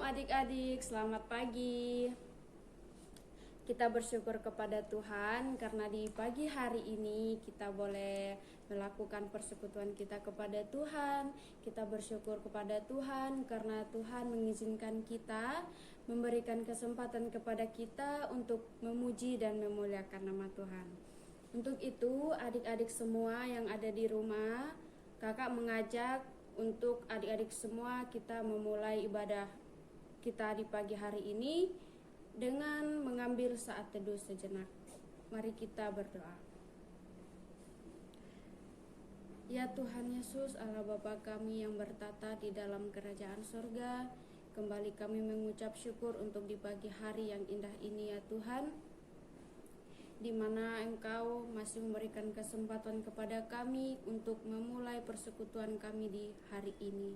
adik-adik, selamat pagi. Kita bersyukur kepada Tuhan karena di pagi hari ini kita boleh melakukan persekutuan kita kepada Tuhan. Kita bersyukur kepada Tuhan karena Tuhan mengizinkan kita, memberikan kesempatan kepada kita untuk memuji dan memuliakan nama Tuhan. Untuk itu, adik-adik semua yang ada di rumah, kakak mengajak untuk adik-adik semua kita memulai ibadah kita di pagi hari ini dengan mengambil saat teduh sejenak. Mari kita berdoa. Ya Tuhan Yesus, Allah Bapa kami yang bertata di dalam kerajaan surga, kembali kami mengucap syukur untuk di pagi hari yang indah ini ya Tuhan, di mana Engkau masih memberikan kesempatan kepada kami untuk memulai persekutuan kami di hari ini.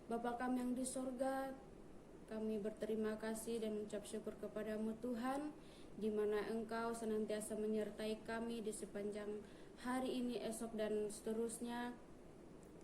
Bapa kami yang di surga, kami berterima kasih dan mengucap syukur kepadamu Tuhan, di mana Engkau senantiasa menyertai kami di sepanjang hari ini, esok dan seterusnya.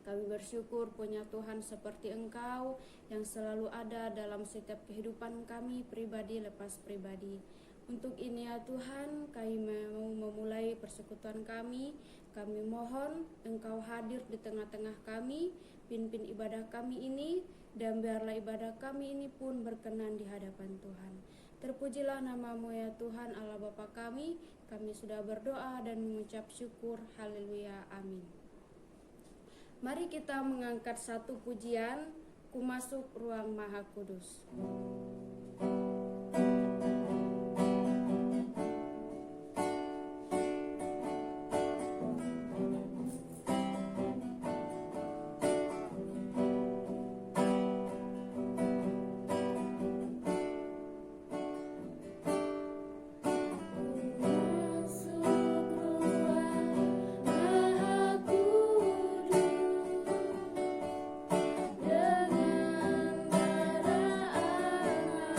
Kami bersyukur punya Tuhan seperti Engkau yang selalu ada dalam setiap kehidupan kami pribadi lepas pribadi. Untuk ini ya Tuhan, kami mau memulai persekutuan kami. Kami mohon Engkau hadir di tengah-tengah kami, pimpin ibadah kami ini, dan biarlah ibadah kami ini pun berkenan di hadapan Tuhan. Terpujilah nama-Mu ya Tuhan Allah Bapa kami sudah berdoa dan mengucap syukur, haleluya, amin. Mari kita mengangkat satu pujian, Ku Masuk Ruang Maha Kudus. Dengan darah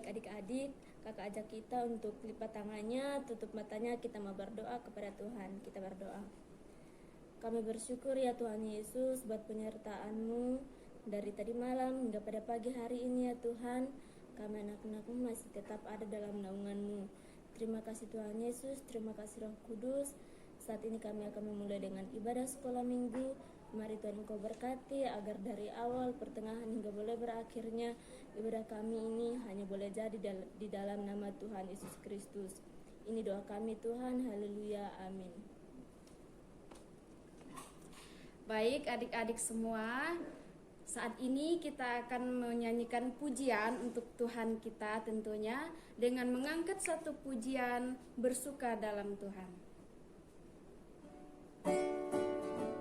Baik adik-adik, kakak ajak kita untuk lipat tangannya, tutup matanya, kita mau berdoa kepada Tuhan. Kita berdoa. Kami bersyukur ya Tuhan Yesus buat penyertaan-Mu dari tadi malam hingga pada pagi hari ini ya Tuhan. Kami anak-anak-Mu masih tetap ada dalam naungan-Mu. Terima kasih Tuhan Yesus, terima kasih Roh Kudus. Saat ini kami akan memulai dengan ibadah sekolah minggu. Mari Tuhan Engkau berkati agar dari awal, pertengahan hingga boleh berakhirnya ibadah kami ini hanya boleh jadi di dalam nama Tuhan Yesus Kristus. Ini doa kami Tuhan, haleluya, amin. Baik adik-adik semua, saat ini kita akan menyanyikan pujian untuk Tuhan kita tentunya dengan mengangkat satu pujian bersuka dalam Tuhan.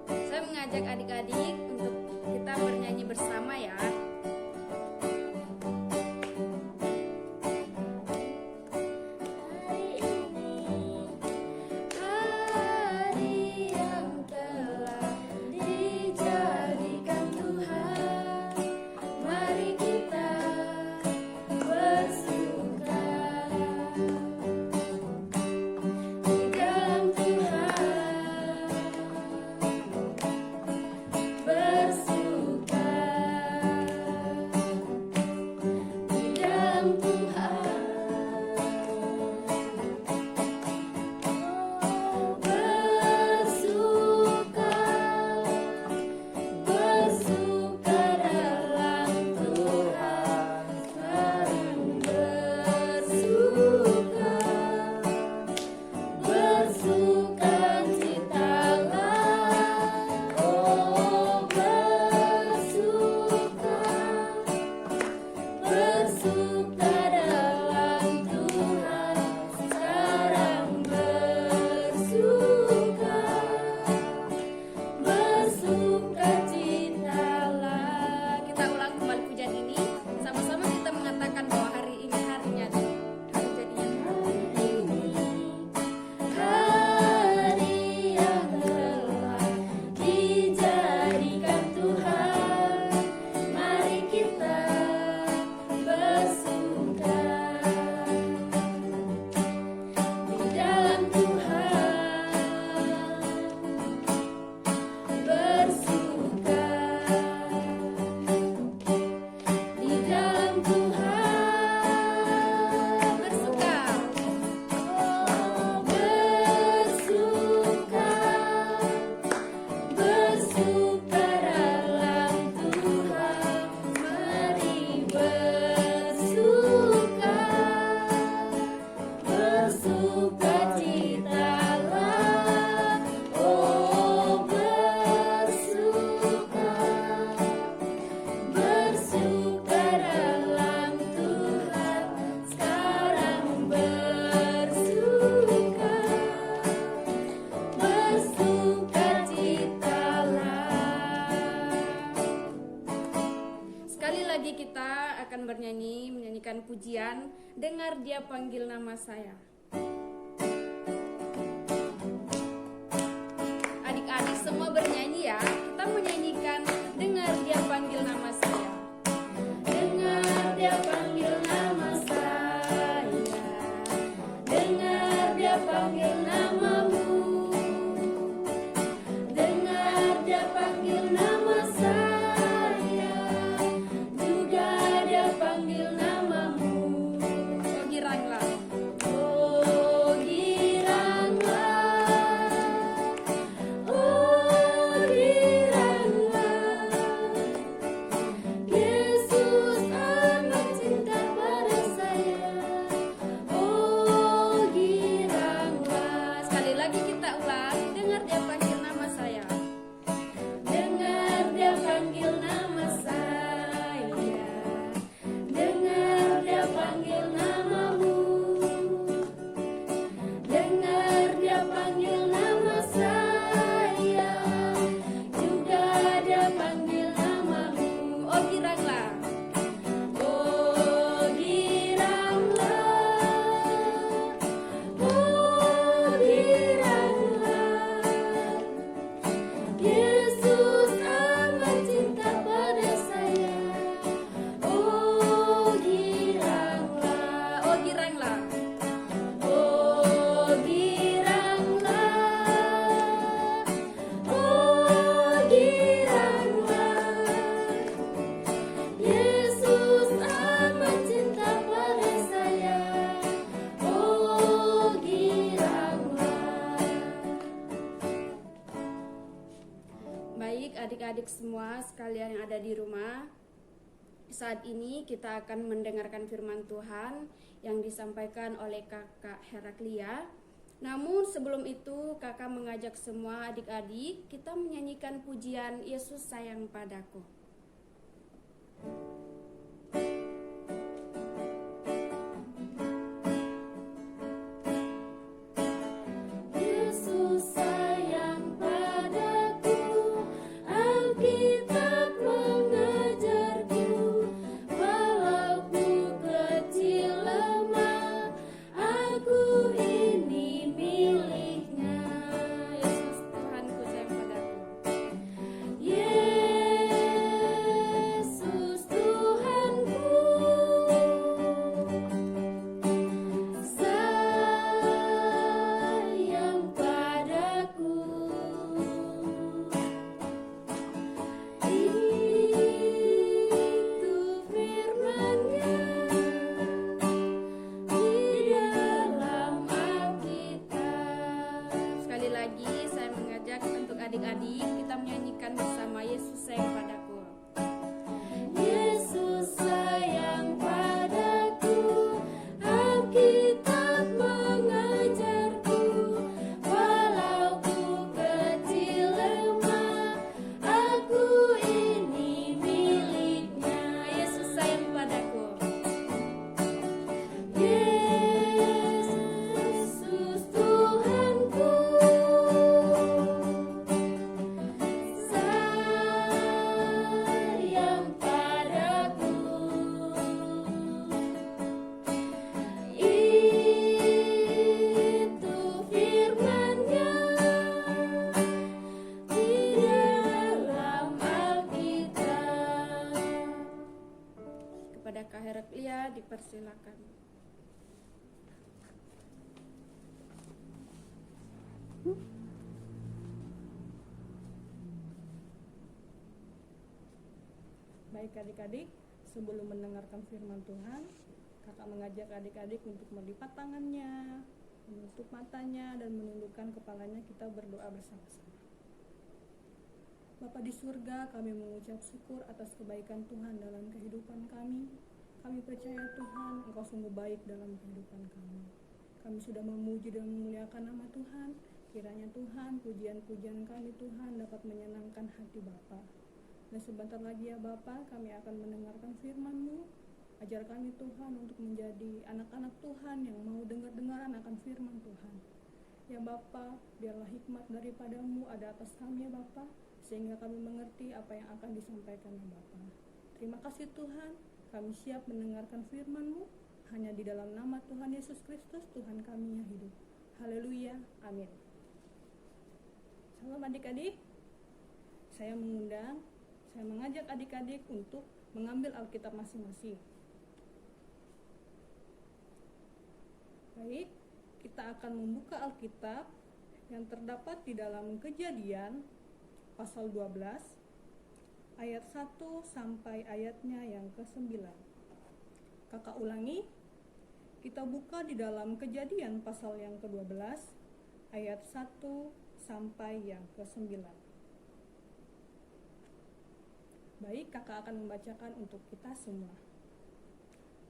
Saya mengajak adik-adik untuk kita bernyanyi bersama ya. Menyanyikan pujian, dengar dia panggil nama saya. Adik-adik semua bernyanyi ya. Kita menyanyikan dengar dia panggil nama saya. Dengar dia panggil nama saya. Dengar dia panggil namamu. Dengar dia panggil nama saya. Juga dia panggil namamu. Oh giranglah. Oh giranglah. Oh giranglah. Yesus amat cinta pada saya. Oh giranglah. Sekali lagi kita ulang. Dengar dia panggil nama saya. Baik adik-adik semua sekalian yang ada di rumah, saat ini kita akan mendengarkan firman Tuhan yang disampaikan oleh kakak Heraklia. Namun sebelum itu kakak mengajak semua adik-adik kita menyanyikan pujian Yesus sayang padaku. Adik-adik, kita menyanyikan bersama Yesus sayang padaku. Yesus sayang padaku, Alkitab mengajarku, walau ku kecil lemah, aku ini miliknya. Yesus sayang padaku. Yesus Tuhanku, Kak Heraklia dipersilakan. Baik adik-adik, sebelum mendengarkan firman Tuhan, kakak mengajak adik-adik untuk melipat tangannya, menutup matanya, dan menundukkan kepalanya. Kita berdoa bersama-sama. Bapa di surga, kami mengucap syukur atas kebaikan Tuhan dalam kehidupan kami. Kami percaya Tuhan, Engkau sungguh baik dalam kehidupan kami. Kami sudah memuji dan memuliakan nama Tuhan. Kiranya Tuhan, pujian-pujian kami Tuhan dapat menyenangkan hati Bapa. Dan sebentar lagi ya Bapa, kami akan mendengarkan firman-Mu. Ajar kami Tuhan untuk menjadi anak-anak Tuhan yang mau dengar-dengaran akan firman Tuhan. Ya Bapa, biarlah hikmat daripada-Mu ada atas kami ya Bapa, sehingga kami mengerti apa yang akan disampaikan ya Bapa. Terima kasih Tuhan, kami siap mendengarkan firman-Mu hanya di dalam nama Tuhan Yesus Kristus, Tuhan kami yang hidup. Haleluya, amin. Salam adik-adik, saya mengajak adik-adik untuk mengambil Alkitab masing-masing. Baik, kita akan membuka Alkitab yang terdapat di dalam Kejadian pasal 12 ayat 1 sampai ayatnya yang ke-9. Kakak ulangi, kita buka di dalam Kejadian pasal yang ke-12 ayat 1 sampai yang ke-9. Baik, kakak akan membacakan untuk kita semua.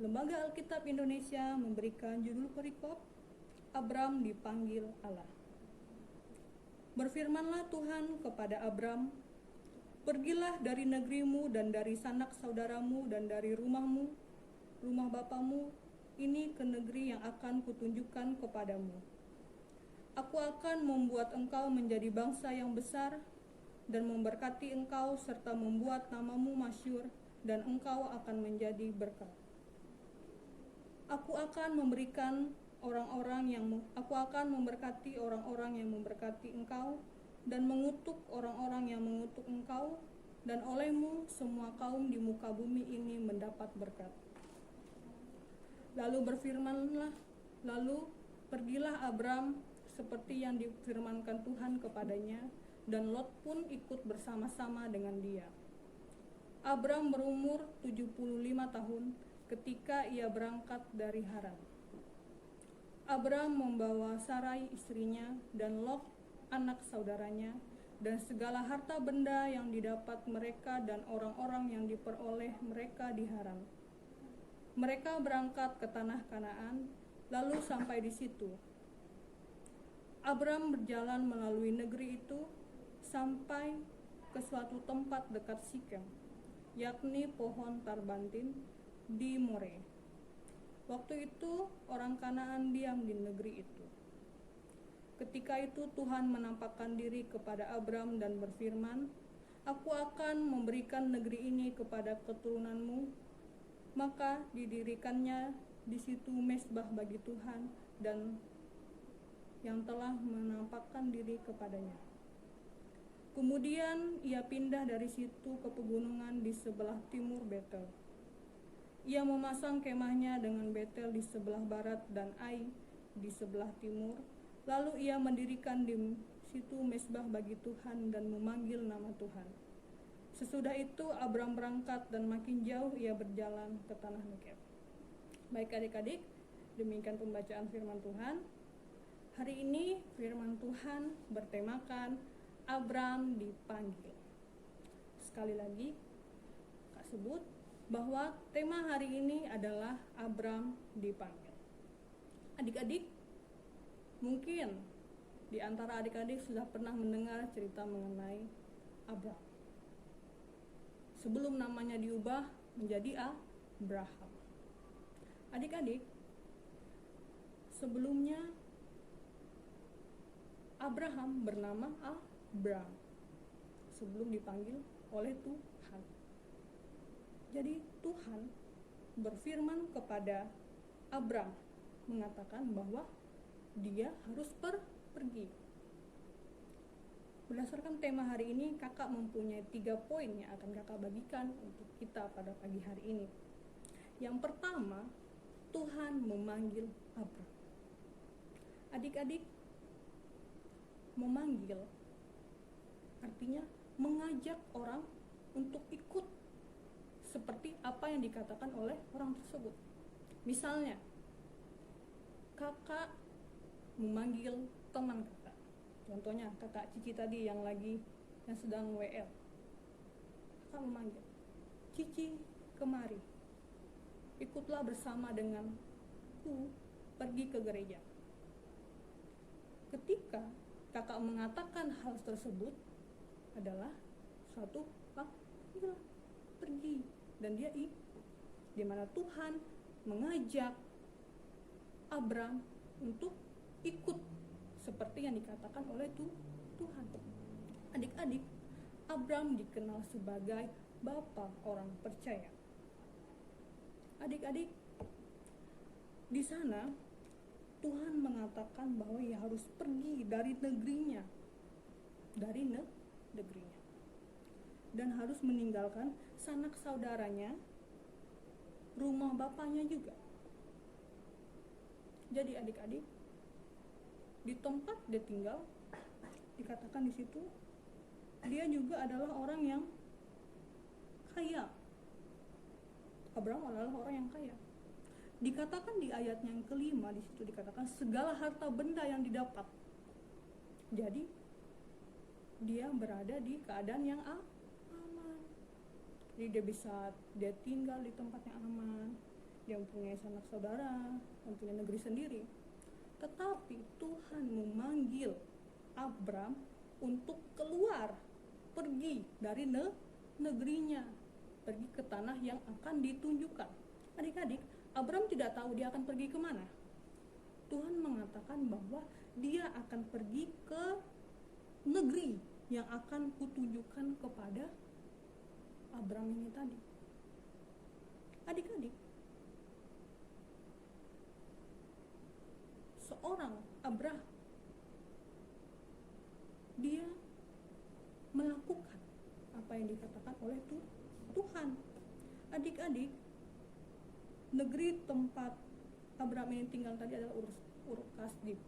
Lembaga Alkitab Indonesia memberikan judul perikop, Abram dipanggil Allah. Berfirmanlah Tuhan kepada Abram, pergilah dari negerimu dan dari sanak saudaramu dan dari rumahmu, rumah bapamu, ini ke negeri yang akan kutunjukkan kepadamu. Aku akan membuat engkau menjadi bangsa yang besar dan memberkati engkau serta membuat namamu masyhur dan engkau akan menjadi berkat. Aku akan memberkati orang-orang yang memberkati engkau dan mengutuk orang-orang yang mengutuk engkau, dan olehmu semua kaum di muka bumi ini mendapat berkat. Lalu pergilah Abram seperti yang difirmankan Tuhan kepadanya, dan Lot pun ikut bersama-sama dengan dia. Abram berumur 75 tahun ketika ia berangkat dari Haran. Abram membawa Sarai istrinya dan Lot anak saudaranya dan segala harta benda yang didapat mereka dan orang-orang yang diperoleh mereka di Haran. Mereka berangkat ke tanah Kanaan, lalu sampai di situ. Abram berjalan melalui negeri itu sampai ke suatu tempat dekat Sikem, yakni pohon Tarbantin di More. Waktu itu orang Kanaan diam di negeri itu. Ketika itu Tuhan menampakkan diri kepada Abram dan berfirman, "Aku akan memberikan negeri ini kepada keturunanmu." Maka didirikannya di situ mezbah bagi Tuhan dan yang telah menampakkan diri kepadanya. Kemudian ia pindah dari situ ke pegunungan di sebelah timur Betel. Ia memasang kemahnya dengan Betel di sebelah barat dan Ai di sebelah timur. Lalu ia mendirikan di situ mezbah bagi Tuhan dan memanggil nama Tuhan. Sesudah itu Abram berangkat dan makin jauh ia berjalan ke tanah Negev. Baik adik-adik, demikian pembacaan firman Tuhan. Hari ini firman Tuhan bertemakan Abram dipanggil. Sekali lagi, Kak sebut bahwa tema hari ini adalah Abram dipanggil. Adik-adik, mungkin di antara adik-adik sudah pernah mendengar cerita mengenai Abram. Sebelum namanya diubah menjadi Abraham. Adik-adik, sebelumnya Abraham bernama Abram sebelum dipanggil oleh Tuhan. Jadi Tuhan berfirman kepada Abram mengatakan bahwa dia harus pergi. Berdasarkan tema hari ini, kakak mempunyai 3 poin yang akan kakak bagikan untuk kita pada pagi hari ini. Yang pertama, Tuhan memanggil Abram. Adik-adik, memanggil artinya mengajak orang untuk ikut seperti apa yang dikatakan oleh orang tersebut. Misalnya, kakak memanggil teman kakak. Contohnya kakak Cici tadi yang sedang WL. Kakak memanggil, "Cici, kemari. Ikutlah bersama denganku pergi ke gereja." Ketika kakak mengatakan hal tersebut adalah suatu panggilan, pergi, dan dia ikut. Di mana Tuhan mengajak Abram untuk ikut seperti yang dikatakan oleh Tuhan. Adik-adik, Abram dikenal sebagai bapa orang percaya. Adik-adik, di sana Tuhan mengatakan bahwa ia harus pergi dari negerinya, dan harus meninggalkan sanak saudaranya, rumah bapaknya juga. Jadi adik-adik, di tempat dia tinggal, dikatakan di situ, dia juga adalah orang yang kaya. Abraham adalah orang yang kaya. Dikatakan di ayat yang kelima, di situ dikatakan segala harta benda yang didapat. Jadi dia berada di keadaan yang aman. Jadi dia tinggal di tempat yang aman. Dia mempunyai sanak saudara, mempunyai negeri sendiri. Tetapi Tuhan memanggil Abram untuk keluar, pergi dari negerinya, pergi ke tanah yang akan ditunjukkan. Adik-adik, Abram tidak tahu dia akan pergi kemana. Tuhan mengatakan bahwa dia akan pergi ke negeri yang akan kutunjukkan kepada Abram ini tadi. Adik-adik, seorang Abram, dia melakukan apa yang dikatakan oleh Tuhan. Adik-adik, negeri tempat Abram ini tinggal tadi adalah Ur Kasdim.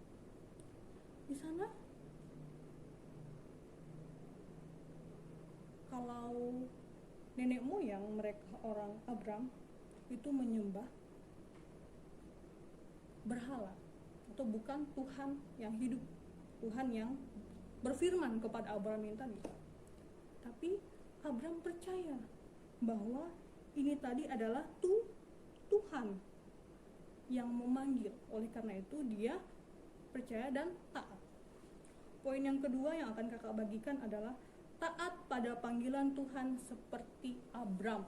Di sana, kalau nenek moyang mereka orang Abram itu menyembah berhala, atau bukan Tuhan yang hidup, Tuhan yang berfirman kepada Abraham ini tadi. Tapi Abraham percaya bahwa ini tadi adalah Tuhan yang memanggil. Oleh karena itu dia percaya dan taat. Poin yang kedua yang akan kakak bagikan adalah taat pada panggilan Tuhan seperti Abraham.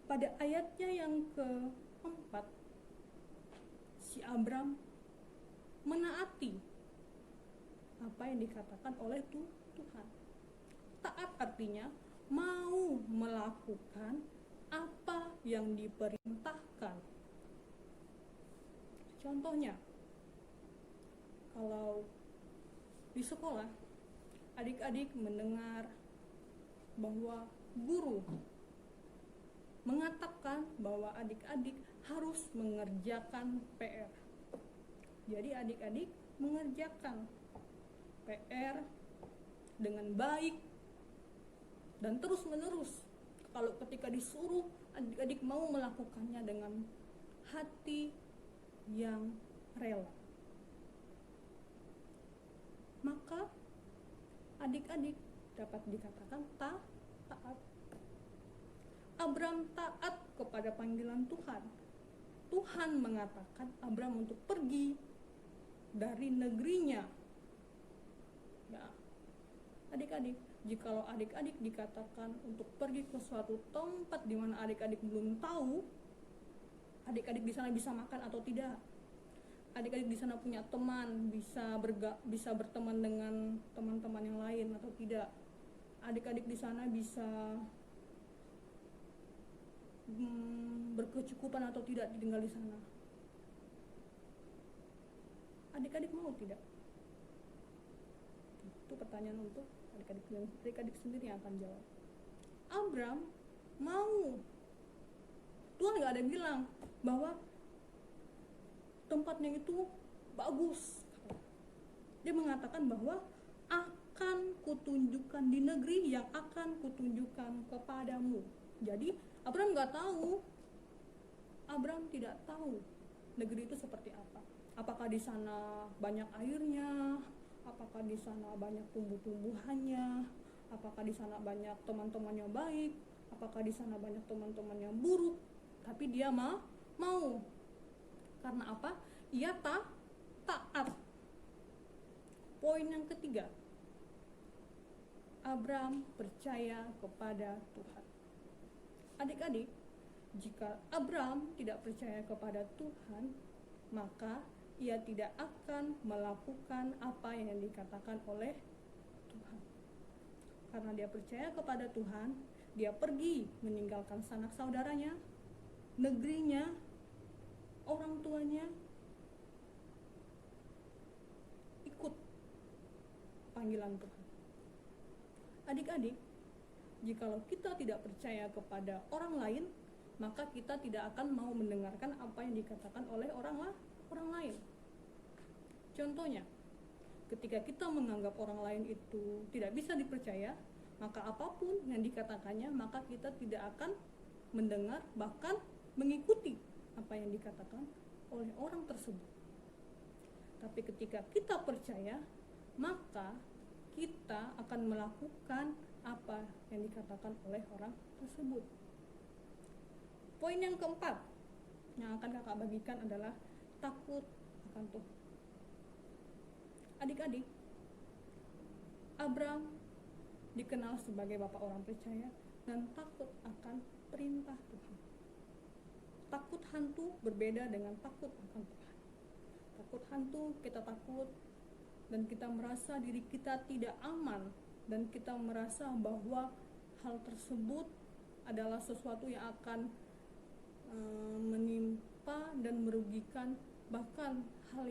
Pada ayatnya yang keempat, si Abraham menaati apa yang dikatakan oleh Tuhan. Taat artinya mau melakukan apa yang diperintahkan. Contohnya, kalau di sekolah adik-adik mendengar bahwa guru mengatakan bahwa adik-adik harus mengerjakan PR. Jadi adik-adik mengerjakan PR dengan baik dan terus-menerus. Kalau ketika disuruh, adik-adik mau melakukannya dengan hati yang rela. Maka adik-adik dapat dikatakan taat. Abraham taat kepada panggilan Tuhan. Tuhan mengatakan Abraham untuk pergi dari negerinya. Ya, adik-adik, jikalau adik-adik dikatakan untuk pergi ke suatu tempat di mana adik-adik belum tahu, adik-adik di sana bisa makan atau tidak, adik-adik di sana punya teman, bisa berteman dengan teman-teman yang lain atau tidak, adik-adik di sana bisa berkecukupan atau tidak tinggal di sana. Adik-adik mau tidak? Itu pertanyaan untuk adik-adik sendiri yang akan jawab. Abraham mau. Tuhan gak ada bilang bahwa tempatnya itu bagus. Dia mengatakan bahwa akan kutunjukkan di negeri yang akan kutunjukkan kepadamu. Jadi Abraham gak tahu. Abraham tidak tahu negeri itu seperti apa. Apakah di sana banyak airnya? Apakah di sana banyak tumbuh-tumbuhannya? Apakah di sana banyak teman-teman yang baik? Apakah di sana banyak teman-teman yang buruk? Tapi dia mau. Karena apa? Ia taat. Poin yang ketiga, Abraham percaya kepada Tuhan. Adik-adik, jika Abraham tidak percaya kepada Tuhan, maka ia tidak akan melakukan apa yang dikatakan oleh Tuhan. Karena dia percaya kepada Tuhan, dia pergi meninggalkan sanak saudaranya, negerinya, orang tuanya, ikut panggilan Tuhan. Adik-adik, jikalau kita tidak percaya kepada orang lain, maka kita tidak akan mau mendengarkan apa yang dikatakan oleh orang lain. Contohnya, ketika kita menganggap orang lain itu tidak bisa dipercaya, maka apapun yang dikatakannya, maka kita tidak akan mendengar, bahkan mengikuti apa yang dikatakan oleh orang tersebut. Tapi ketika kita percaya, maka kita akan melakukan apa yang dikatakan oleh orang tersebut. Poin yang keempat yang akan kakak bagikan adalah takut akan Tuhan. Adik-adik, Abraham dikenal sebagai bapak orang percaya dan takut akan perintah Tuhan. Takut hantu berbeda dengan takut akan Tuhan. Takut hantu, kita takut dan kita merasa diri kita tidak aman, dan kita merasa bahwa hal tersebut adalah sesuatu yang akan menimpa dan merugikan, bahkan hal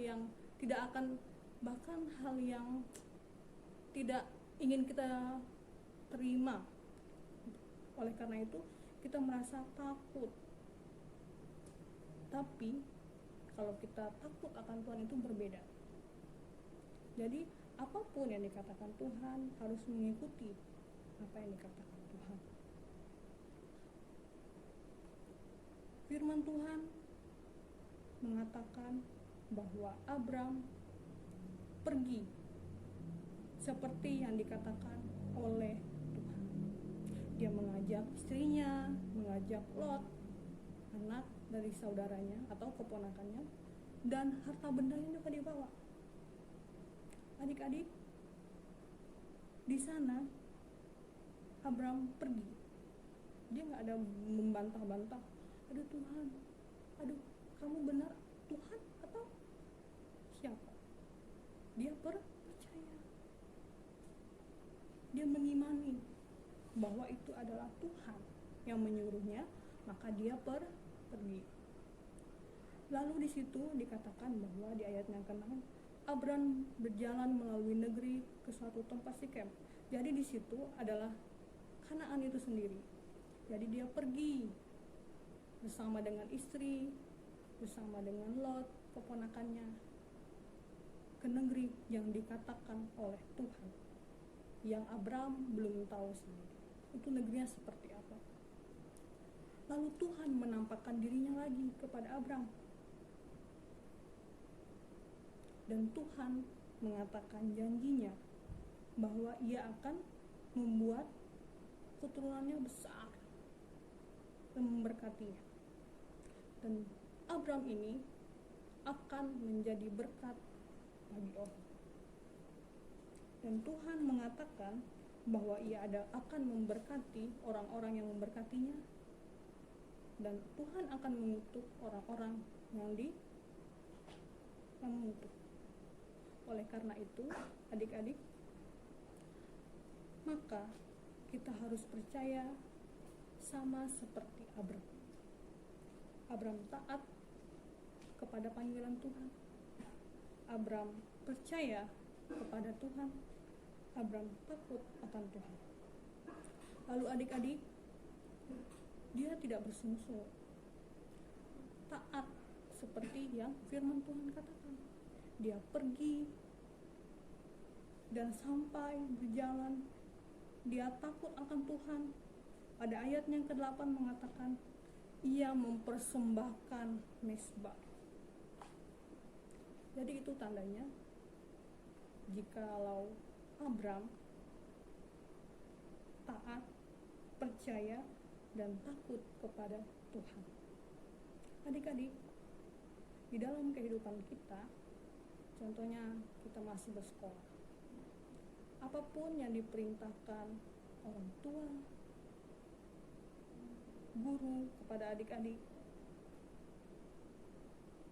yang tidak ingin kita terima. Oleh karena itu kita merasa takut. Tapi kalau kita takut akan Tuhan itu berbeda. Jadi apapun yang dikatakan Tuhan harus mengikuti apa yang dikatakan Tuhan. Firman Tuhan mengatakan bahwa Abraham pergi seperti yang dikatakan oleh Tuhan. Dia mengajak istrinya, mengajak Lot, anak dari saudaranya atau keponakannya, dan harta bendanya juga dibawa. Adik-adik, di sana Abram pergi. Dia nggak ada membantah-bantah. Aduh Tuhan, aduh kamu benar Tuhan atau siapa? Dia percaya. Dia mengimani bahwa itu adalah Tuhan yang menyuruhnya, maka dia pergi. Lalu di situ dikatakan bahwa di ayat yang ke-6, Abram berjalan melalui negeri ke suatu tempat Sikem. Jadi di situ adalah Kanaan itu sendiri. Jadi dia pergi bersama dengan istri, bersama dengan Lot, keponakannya, ke negeri yang dikatakan oleh Tuhan, yang Abram belum tahu sendiri. Itu negerinya seperti apa. Lalu Tuhan menampakkan dirinya lagi kepada Abram. Dan Tuhan mengatakan janjinya bahwa ia akan membuat keturunannya besar dan memberkatinya. Dan Abram ini akan menjadi berkat bagi orang. Dan Tuhan mengatakan bahwa ia akan memberkati orang-orang yang memberkatinya, dan Tuhan akan mengutuk orang-orang yang mengutuk. Oleh karena itu, adik-adik, maka kita harus percaya sama seperti Abram. Abram taat kepada panggilan Tuhan. Abram percaya kepada Tuhan. Abram takut akan Tuhan. Lalu adik-adik, dia tidak bersungsu. Taat seperti yang firman Tuhan katakan. Dia pergi dan sampai berjalan. Dia takut akan Tuhan. Pada ayat yang ke-8 mengatakan, ia mempersembahkan mezbah. Jadi itu tandanya jikalau Abram taat, percaya, dan takut kepada Tuhan. Adik-adik, di dalam kehidupan kita, contohnya kita masih bersekolah, apapun yang diperintahkan orang tua, guru kepada adik-adik,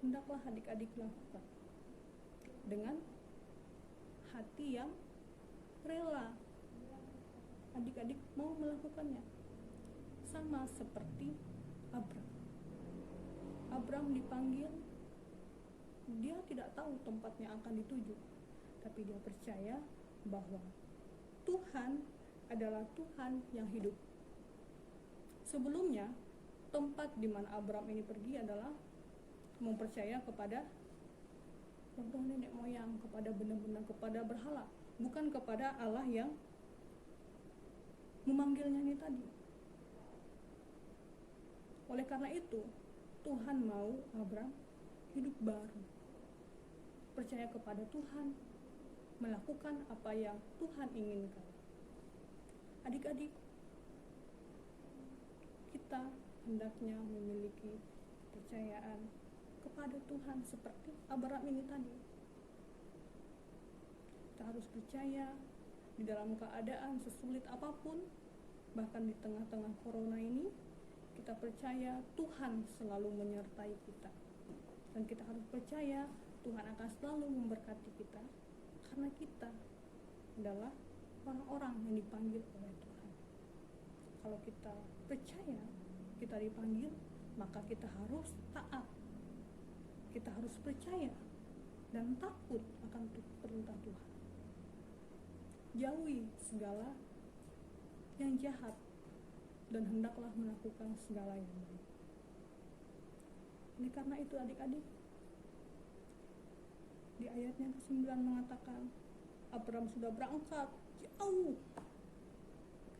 hendaklah adik-adik lakukan dengan hati yang rela. Adik-adik mau melakukannya, sama seperti Abram. Abram dipanggil, dia tidak tahu tempatnya akan dituju, tapi dia percaya bahwa Tuhan adalah Tuhan yang hidup. Sebelumnya, tempat di mana Abram ini pergi adalah mempercaya kepada nenek moyang, kepada benda-benda, kepada berhala, bukan kepada Allah yang memanggilnya ini tadi. Oleh karena itu, Tuhan mau Abram hidup baru, percaya kepada Tuhan, melakukan apa yang Tuhan inginkan. Adik-adik, kita hendaknya memiliki kepercayaan kepada Tuhan seperti Abram ini tadi. Kita harus percaya di dalam keadaan sesulit apapun, bahkan di tengah-tengah corona ini, kita percaya Tuhan selalu menyertai kita. Dan kita harus percaya Tuhan akan selalu memberkati kita, karena kita adalah orang-orang yang dipanggil oleh Tuhan. Kalau kita percaya kita dipanggil, maka kita harus taat. Kita harus percaya dan takut akan perintah Tuhan. Jauhi segala yang jahat dan hendaklah melakukan segala yang baik. Oleh karena itu adik-adik, di ayatnya ke-9 mengatakan Abram sudah berangkat jauh.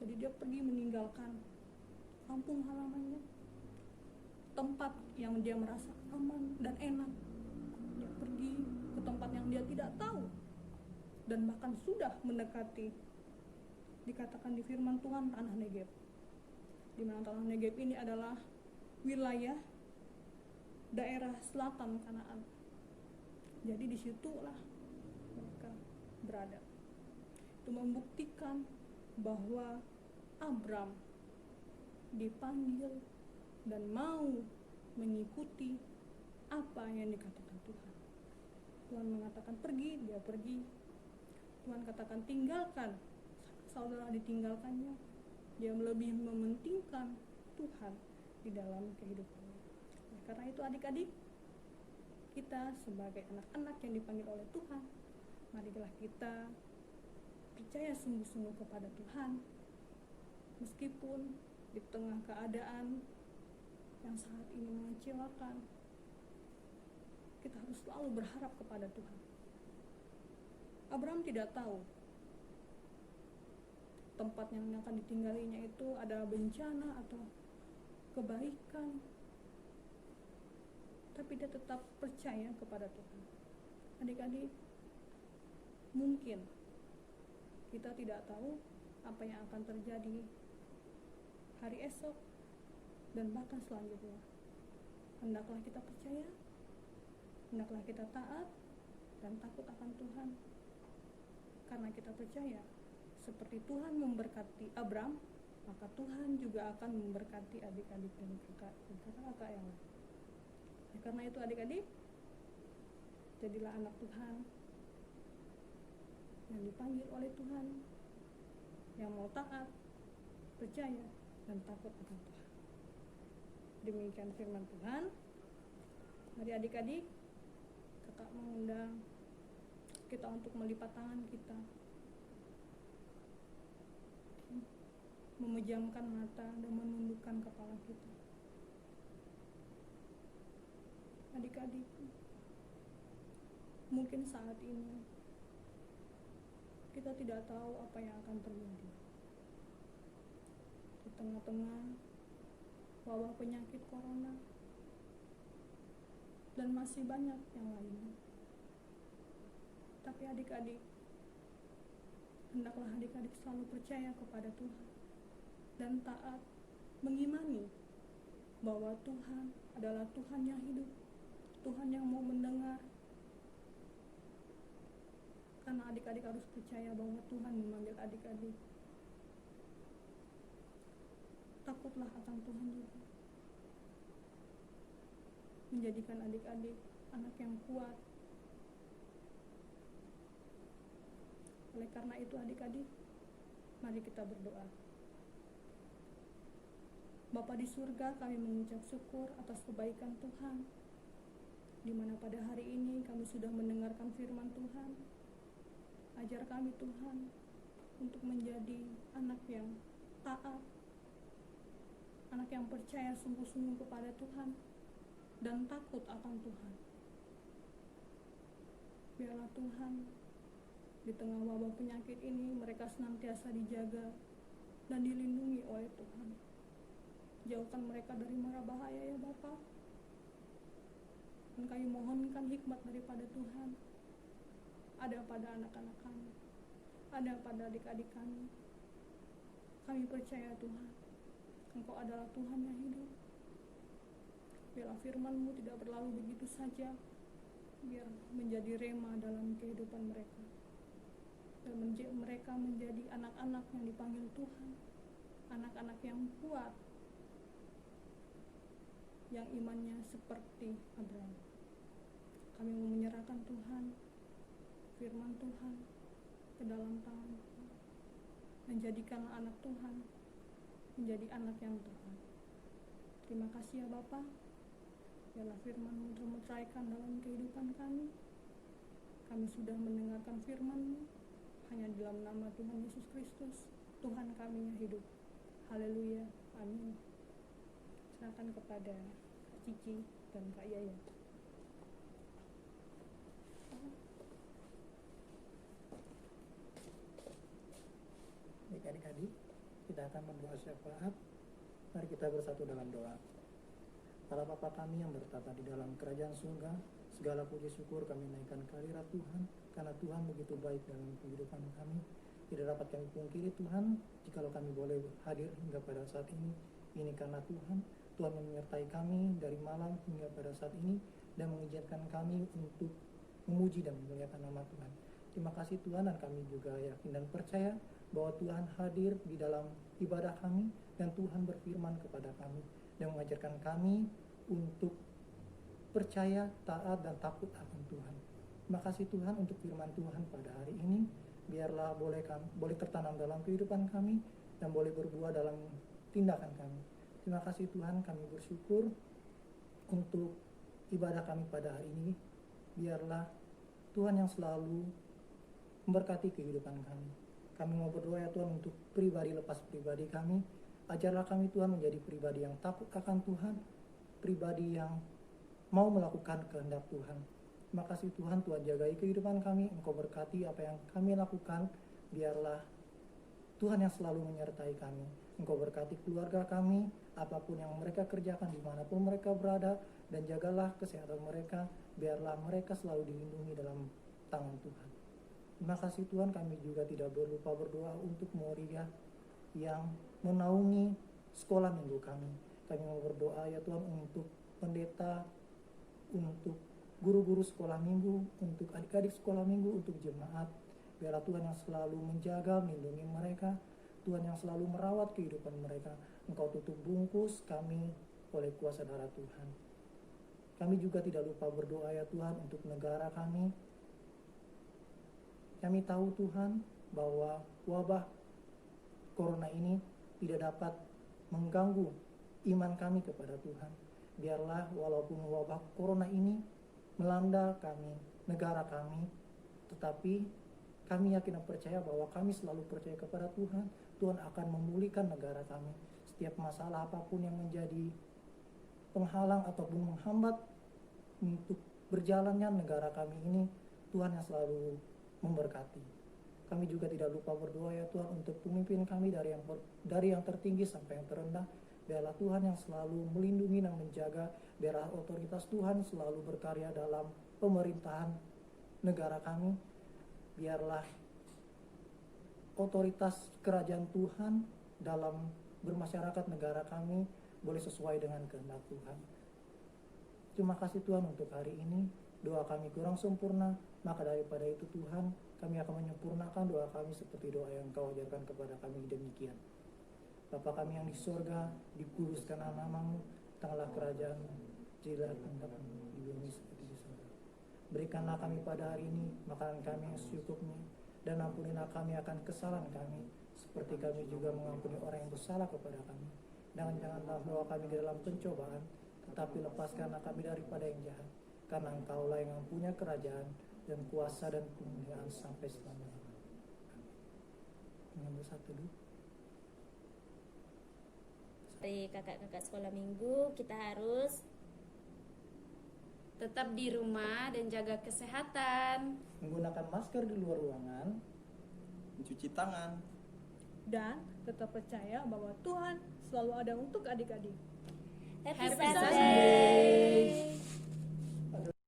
Jadi dia pergi meninggalkan kampung halamannya, tempat yang dia merasa aman dan enak. Dia pergi ke tempat yang dia tidak tahu dan bahkan sudah mendekati, dikatakan di firman Tuhan, tanah Negeb, di mana tanah Negeb ini adalah wilayah daerah selatan Kanaan. Jadi disitulah mereka berada. Itu membuktikan bahwa Abram dipanggil dan mau mengikuti apa yang dikatakan Tuhan. Tuhan mengatakan pergi, dia pergi. Tuhan katakan tinggalkan, saudara ditinggalkannya. Dia lebih mementingkan Tuhan di dalam kehidupannya. Karena itu adik-adik, kita sebagai anak-anak yang dipanggil oleh Tuhan, marilah kita percaya sungguh-sungguh kepada Tuhan, meskipun di tengah keadaan yang saat ini mengecewakan. Kita harus selalu berharap kepada Tuhan. Abraham tidak tahu tempat yang akan ditinggalinya itu ada bencana atau kebaikan, tapi dia tetap percaya kepada Tuhan. Adik-adik, mungkin kita tidak tahu apa yang akan terjadi hari esok dan bahkan selanjutnya. Hendaklah kita percaya, hendaklah kita taat dan takut akan Tuhan, karena kita percaya seperti Tuhan memberkati Abram, maka Tuhan juga akan memberkati adik-adik dan kakak-kakak yang lain. Karena itu adik-adik, jadilah anak Tuhan yang dipanggil oleh Tuhan, yang mau taat, percaya, dan takut akan Tuhan. Demikian firman Tuhan. Mari adik-adik, kakak mengundang kita untuk melipat tangan kita, memejamkan mata dan menundukkan kepala kita. Adik-adik, mungkin saat ini kita tidak tahu apa yang akan terjadi di tengah-tengah wabah penyakit corona dan masih banyak yang lainnya. Tapi adik-adik, hendaklah adik-adik selalu percaya kepada Tuhan dan taat, mengimani bahwa Tuhan adalah Tuhan yang hidup, Tuhan yang mau mendengar. Karena adik-adik harus percaya bahwa Tuhan memanggil adik-adik. Takutlah akan Tuhan juga, menjadikan adik-adik anak yang kuat. Oleh karena itu adik-adik, mari kita berdoa. Bapa di surga, kami mengucap syukur atas kebaikan Tuhan, di mana pada hari ini kami sudah mendengarkan firman Tuhan. Ajar kami Tuhan untuk menjadi anak yang taat, anak yang percaya sungguh-sungguh kepada Tuhan dan takut akan Tuhan. Biarlah Tuhan, di tengah wabah penyakit ini mereka senantiasa dijaga dan dilindungi oleh Tuhan. Jauhkan mereka dari mara bahaya ya Bapa. Dan kami mohonkan hikmat daripada Tuhan, ada pada anak-anak kami, ada pada adik-adik kami. Kami percaya Tuhan, Engkau adalah Tuhan yang hidup. Biarlah firman-Mu tidak berlalu begitu saja, biar menjadi rema dalam kehidupan mereka, dan mereka menjadi anak-anak yang dipanggil Tuhan, anak-anak yang kuat, yang imannya seperti Abraham. Kami mau menyerahkan Tuhan, firman Tuhan ke dalam tangan Tuhan. Menjadikanlah anak Tuhan menjadi anak yang taat. Terima kasih ya Bapa. Biarlah firman-Mu termeteraikan dalam kehidupan kami. Kami sudah mendengarkan firman-Mu hanya dalam nama Tuhan Yesus Kristus, Tuhan kami yang hidup. Haleluya, amin. Serahkan kepada Kak Cici dan Kak Yaya. Adik-adik, kita akan berdoa syafaat. Mari kita bersatu dalam doa. Para Bapa kami yang bertata di dalam kerajaan surga, segala puji syukur kami naikkan kehadirat Tuhan, karena Tuhan begitu baik dalam kehidupan kami. Tidak dapat kami pungkiri Tuhan, jikalau kami boleh hadir hingga pada saat ini karena Tuhan. Tuhan menyertai kami dari malam hingga pada saat ini dan mengizinkan kami untuk memuji dan memuliakan nama Tuhan. Terima kasih Tuhan, dan kami juga yakin dan percaya bahwa Tuhan hadir di dalam ibadah kami dan Tuhan berfirman kepada kami dan mengajarkan kami untuk percaya, taat, dan takut akan Tuhan. Terima kasih Tuhan untuk firman Tuhan pada hari ini. Biarlah boleh tertanam dalam kehidupan kami dan boleh berbuah dalam tindakan kami. Terima kasih Tuhan, kami bersyukur untuk ibadah kami pada hari ini. Biarlah Tuhan yang selalu memberkati kehidupan kami. Kami mau berdoa ya Tuhan untuk pribadi lepas pribadi kami. Ajarlah kami Tuhan menjadi pribadi yang takut akan Tuhan, pribadi yang mau melakukan kehendak Tuhan. Terima kasih Tuhan, Tuhan jagai kehidupan kami, Engkau berkati apa yang kami lakukan. Biarlah Tuhan yang selalu menyertai kami. Engkau berkati keluarga kami, apapun yang mereka kerjakan, dimanapun mereka berada, dan jagalah kesehatan mereka. Biarlah mereka selalu dilindungi dalam tangan Tuhan. Terima kasih Tuhan, kami juga tidak berlupa berdoa untuk Moria yang menaungi sekolah minggu kami. Kami mau berdoa ya Tuhan untuk pendeta, untuk guru-guru sekolah minggu, untuk adik-adik sekolah minggu, untuk jemaat. Biarlah Tuhan yang selalu menjaga, melindungi mereka, Tuhan yang selalu merawat kehidupan mereka. Engkau tutup bungkus kami oleh kuasa darah Tuhan. Kami juga tidak lupa berdoa ya Tuhan untuk negara kami. Kami tahu Tuhan bahwa wabah corona ini tidak dapat mengganggu iman kami kepada Tuhan. Biarlah walaupun wabah corona ini melanda kami, negara kami, tetapi kami yakin dan percaya bahwa kami selalu percaya kepada Tuhan. Tuhan akan memulihkan negara kami. Setiap masalah apapun yang menjadi penghalang ataupun menghambat untuk berjalannya negara kami ini, Tuhan yang selalu memberkati. Kami juga tidak lupa berdoa ya Tuhan untuk pemimpin kami dari yang tertinggi sampai yang terendah. Biarlah Tuhan yang selalu melindungi dan menjaga. Biarlah otoritas Tuhan selalu berkarya dalam pemerintahan negara kami. Biarlah otoritas kerajaan Tuhan dalam bermasyarakat negara kami boleh sesuai dengan kehendak Tuhan. Terima kasih Tuhan untuk hari ini. Doa kami kurang sempurna, maka daripada itu Tuhan, kami akan menyempurnakan doa kami seperti doa yang Kau ajarkan kepada kami demikian. Bapa kami yang di surga, dikuduskanlah namamu, datanglah kerajaan-Mu, jadilah kehendak-Mu di bumi seperti di surga. Berikanlah kami pada hari ini makanan kami yang secukupnya, dan ampunilah kami akan kesalahan kami, seperti kami juga mengampuni orang yang bersalah kepada kami. Dan janganlah bawa kami ke dalam pencobaan, tetapi lepaskanlah kami daripada yang jahat. Karena Engkaulah yang mempunyai kerajaan dan kuasa dan kemuliaan sampai selama-lamanya. Mengambil satu dulu. Dari kakak-kakak sekolah minggu, kita harus Tetap di rumah dan jaga kesehatan. Menggunakan masker di luar ruangan, mencuci tangan, Dan tetap percaya bahwa Tuhan selalu ada untuk adik-adik. Happy Happy Saturday! Saturday!